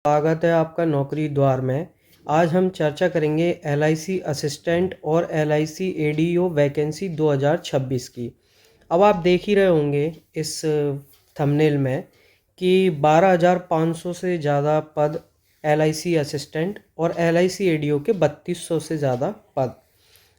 स्वागत है आपका नौकरी द्वार में। आज हम चर्चा करेंगे एलआईसी असिस्टेंट और एलआईसी एडीओ वैकेंसी 2026 की। अब आप देख ही रहे होंगे इस थंबनेल में कि 12,500 से ज़्यादा पद एलआईसी असिस्टेंट और एलआईसी एडीओ के 3200 से ज़्यादा पद।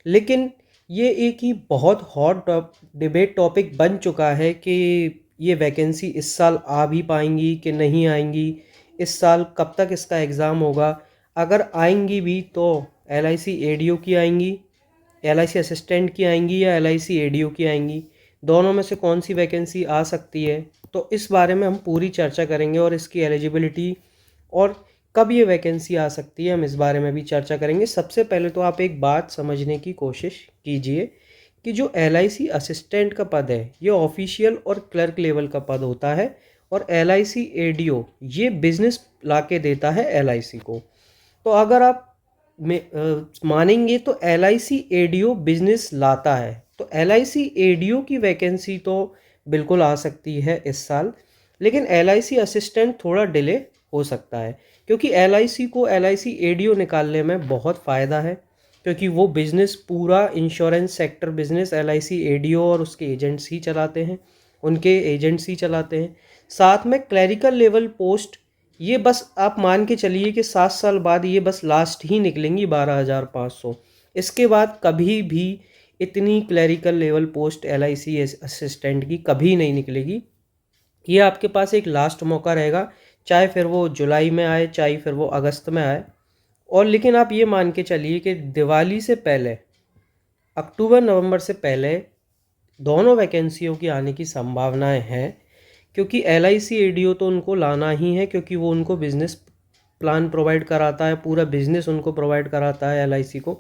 लेकिन ये एक ही बहुत हॉट डिबेट टॉपिक बन चुका है कि ये वैकेंसी इस साल आ भी पाएंगी कि नहीं आएंगी, इस साल कब तक इसका एग्ज़ाम होगा, अगर आएंगी भी तो एलआईसी एडीओ की आएंगी, एलआईसी असिस्टेंट की आएंगी या एलआईसी एडीओ की आएंगी, दोनों में से कौन सी वैकेंसी आ सकती है। तो इस बारे में हम पूरी चर्चा करेंगे और इसकी एलिजिबिलिटी और कब ये वैकेंसी आ सकती है हम इस बारे में भी चर्चा करेंगे। सबसे पहले तो आप एक बात समझने की कोशिश कीजिए कि जो एलआईसी असिस्टेंट का पद है ये ऑफिशियल और क्लर्क लेवल का पद होता है और एलआईसी एडीओ ये बिजनेस लाके देता है एलआईसी को। तो अगर आप मानेंगे तो एलआईसी एडीओ बिजनेस लाता है, तो एलआईसी एडीओ की वैकेंसी तो बिल्कुल आ सकती है इस साल। लेकिन एलआईसी असिस्टेंट थोड़ा डिले हो सकता है क्योंकि एलआईसी को एलआईसी एडीओ निकालने में बहुत फ़ायदा है, क्योंकि वो बिज़नेस पूरा insurance sector business LIC ADO और उसके एजेंट्स ही चलाते हैं, उनके एजेंट्स ही चलाते हैं। साथ में क्लरिकल लेवल पोस्ट ये बस आप मान के चलिए कि 7 साल बाद ये बस लास्ट ही निकलेंगी 12,500। इसके बाद कभी भी इतनी clerical level post LIC assistant की कभी नहीं निकलेगी। ये आपके पास एक लास्ट मौका रहेगा, चाहे फिर वो जुलाई में आए चाहे फिर वो अगस्त में आए। और लेकिन आप ये मान के चलिए कि दिवाली से पहले, अक्टूबर नवंबर से पहले दोनों वैकेंसियों की आने की संभावनाएं हैं, क्योंकि एलआईसी एडीओ तो उनको लाना ही है क्योंकि वो उनको बिजनेस प्लान प्रोवाइड कराता है, पूरा बिजनेस उनको प्रोवाइड कराता है एलआईसी को।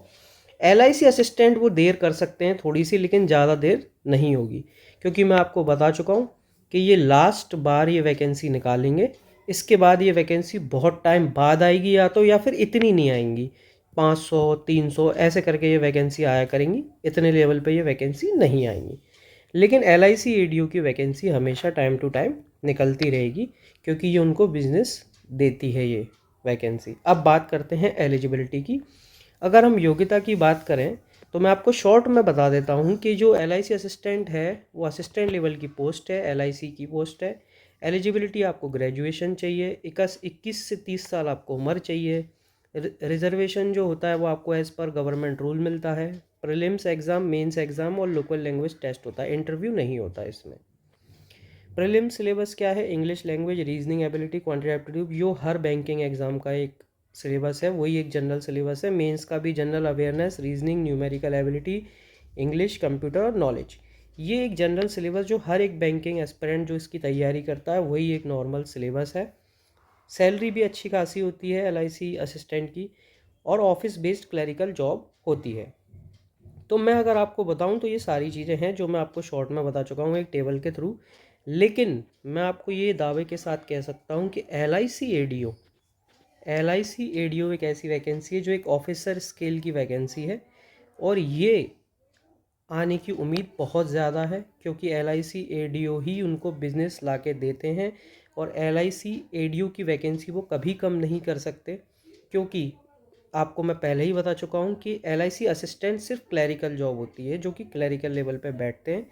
एलआईसी असिस्टेंट वो देर कर सकते हैं थोड़ी सी, लेकिन ज़्यादा देर नहीं होगी, क्योंकि मैं आपको बता चुका हूँ कि ये लास्ट बार ये वैकेंसी निकालेंगे। इसके बाद ये वैकेंसी बहुत टाइम बाद आएगी या फिर इतनी नहीं आएंगी, 500 300 ऐसे करके ये वैकेंसी आया करेंगी, इतने लेवल पे ये वैकेंसी नहीं आएंगी। लेकिन एलआईसी एडीओ की वैकेंसी हमेशा टाइम टू टाइम निकलती रहेगी क्योंकि ये उनको बिजनेस देती है ये वैकेंसी। अब बात करते हैं एलिजिबिलिटी की। अगर हम योग्यता की बात करें तो मैं आपको शॉर्ट में बता देता हूँ कि जो एलआईसी असिस्टेंट है वो असिस्टेंट लेवल की पोस्ट है, एलआईसी की पोस्ट है। एलिजिबिलिटी आपको ग्रेजुएशन चाहिए, 21 से 30 साल आपको उम्र चाहिए। रिजर्वेशन जो होता है वो आपको एज़ पर गवर्नमेंट रूल मिलता है। प्रीलिम्स एग्ज़ाम, मेंस एग्ज़ाम और लोकल लैंग्वेज टेस्ट होता है, इंटरव्यू नहीं होता इसमें। प्रीलिम सिलेबस क्या है? English language, reasoning ability, quantitative aptitude, जो हर बैंकिंग एग्जाम का एक सिलेबस है वही एक जनरल सिलेबस है। मेंस का भी general awareness, reasoning, numerical ability, English, computer और नॉलेज, ये एक जनरल सिलेबस जो हर एक बैंकिंग एस्पिरेंट जो इसकी तैयारी करता है वही एक नॉर्मल सिलेबस है। सैलरी भी अच्छी खासी होती है एलआईसी असिस्टेंट की, और ऑफिस बेस्ड क्लरिकल जॉब होती है। तो मैं अगर आपको बताऊं तो ये सारी चीज़ें हैं जो मैं आपको शॉर्ट में बता चुका हूँ एक टेबल के थ्रू। लेकिन मैं आपको ये दावे के साथ कह सकता हूँ कि एलआईसी एडीओ एक ऐसी वैकेंसी है जो एक ऑफिसर स्केल की वैकेंसी है, और ये आने की उम्मीद बहुत ज़्यादा है क्योंकि एलआईसी एडीओ ही उनको बिजनेस ला के देते हैं। और एलआईसी एडीओ की वैकेंसी वो कभी कम नहीं कर सकते, क्योंकि आपको मैं पहले ही बता चुका हूँ कि एलआईसी असिस्टेंट सिर्फ क्लरिकल जॉब होती है, जो कि क्लरिकल लेवल पे बैठते हैं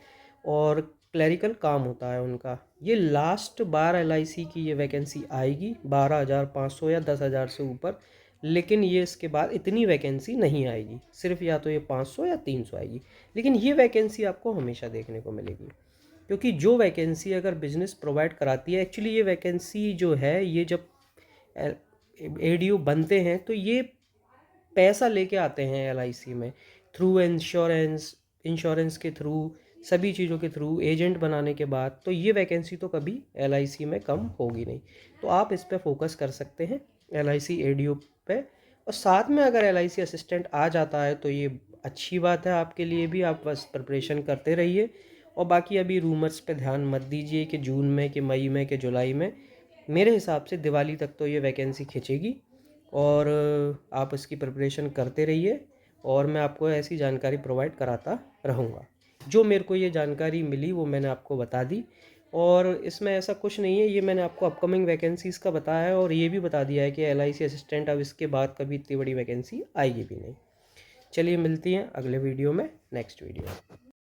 और क्लरिकल काम होता है उनका। ये लास्ट बार एलआईसी की ये वैकेंसी आएगी 12,500 या 10,000 से ऊपर, लेकिन ये इसके बाद इतनी वैकेंसी नहीं आएगी, सिर्फ या तो ये 500 या 300 आएगी। लेकिन ये वैकेंसी आपको हमेशा देखने को मिलेगी, क्योंकि जो वैकेंसी अगर बिजनेस प्रोवाइड कराती है, एक्चुअली ये वैकेंसी जो है ये जब एडीओ बनते हैं तो ये पैसा लेके आते हैं एलआईसी में, थ्रू इंश्योरेंस, इंश्योरेंस के थ्रू, सभी चीज़ों के थ्रू एजेंट बनाने के बाद, तो ये वैकेंसी तो कभी एलआईसी में कम होगी नहीं। तो आप इस पे फोकस कर सकते हैं एलआईसी एडीओ पे। और साथ में अगर एलआईसी असिस्टेंट आ जाता है तो ये अच्छी बात है आपके लिए भी, आप बस प्रिपरेशन करते रहिए। और बाकी अभी रूमर्स पे ध्यान मत दीजिए कि जून में कि मई में कि जुलाई में। मेरे हिसाब से दिवाली तक तो ये वैकेंसी खिंचेगी, और आप इसकी प्रिपरेशन करते रहिए और मैं आपको ऐसी जानकारी प्रोवाइड कराता रहूँगा। जो मेरे को ये जानकारी मिली वो मैंने आपको बता दी। और इसमें ऐसा कुछ नहीं है, ये मैंने आपको अपकमिंग वैकेंसीज़ का बताया है और ये भी बता दिया है कि LIC असिस्टेंट अब इसके बाद कभी इतनी बड़ी वैकेंसी आएगी भी नहीं। चलिए मिलती हैं अगले वीडियो में, नेक्स्ट वीडियो।